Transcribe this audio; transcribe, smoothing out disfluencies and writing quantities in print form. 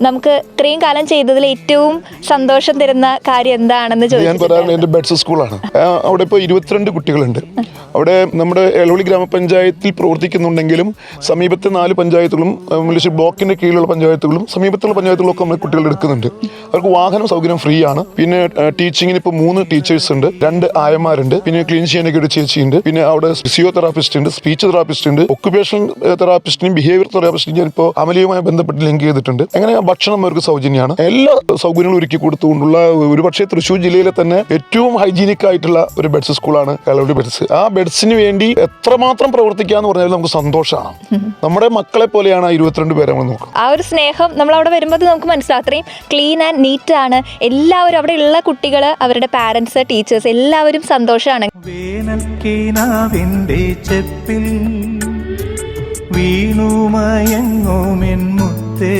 നമുക്ക് ഇത്രയും കാലം ചെയ്തതിൽ ഏറ്റവും സന്തോഷം തരുന്ന കാര്യം എന്താണെന്ന് ഞാൻ പറയാറുണ്ട്, എൻ്റെ ബെഡ്സ് സ്കൂളാണ്. അവിടെ ഇപ്പോൾ 22 കുട്ടികളുണ്ട്. അവിടെ നമ്മുടെ എളവള്ളി ഗ്രാമപഞ്ചായത്തിൽ പ്രവർത്തിക്കുന്നുണ്ടെങ്കിലും സമീപത്തെ 4 പഞ്ചായത്തുകളും മലേഷ്യ ബ്ലോക്കിൻ്റെ കീഴിലുള്ള പഞ്ചായത്തുകളും സമീപത്തുള്ള പഞ്ചായത്തുകളൊക്കെ നമ്മൾ കുട്ടികൾ എടുക്കുന്നുണ്ട്. അവർക്ക് വാഹനം സൗകര്യം ഫ്രീ ആണ്. പിന്നെ ടീച്ചിങ്ങിന് ഇപ്പോൾ 3 ടീച്ചേഴ്സ് ഉണ്ട്, 2 ആയമാരുണ്ട്, പിന്നെ ക്ലീൻ ചെയ്യാനൊക്കെ ഒരു ചേച്ചിയുണ്ട്, പിന്നെ അവിടെ ഫിസിയോതെറാപ്പിസ്റ്റ് ഉണ്ട്, സ്പീച്ച് തെറാപ്പിസ്റ്റ് ഉണ്ട്, ഒക്കുപേഷണൽ തെറാപ്പിസ്റ്റിനും ബിഹേവിയർ തെറാപ്പിസ്റ്റിനും ഞാനിപ്പോൾ അമലിയുമായി ബന്ധപ്പെട്ട് ലിങ്ക് ചെയ്തിട്ടുണ്ട്. അങ്ങനെ ഭക്ഷണം അവർക്ക് സൗജന്യമാണ്. എല്ലാ സൗകര്യങ്ങളും ഒരുക്കി കൊടുത്തുകൊണ്ടുള്ള ഒരുപക്ഷെ തൃശ്ശൂർ ജില്ലയിലെ തന്നെ ഏറ്റവും ഹൈജീനിക് ആയിട്ടുള്ള ഒരു ബെഡ്സ് സ്കൂളാണ് എളവള്ളി ബെഡ്സ്. ആ ബെഡ്സിന് വേണ്ടി എത്രമാത്രം പ്രവർത്തിക്കാന്ന് പറഞ്ഞാൽ നമുക്ക് സന്തോഷമാണ്. നമ്മുടെ മക്കളെ പോലെയാണ് 22 പേരെ നമ്മൾ നോക്കുക. ആ ഒരു സ്നേഹം നമ്മൾ അവിടെ വരുമ്പോൾ നമുക്ക് മനസ്സിലാവും. അത്രയും ക്ലീൻ ആൻഡ് നീറ്റ് ആണ് എല്ലാവരും. അവിടെ ഉള്ള കുട്ടികൾ, അവരുടെ പാരന്റ്സ്, ടീച്ചേഴ്സ് എല്ലാവരും സന്തോഷമാണ്. ചെപ്പിൽ വീണുമയങ്ങുമെൻ മുത്തേ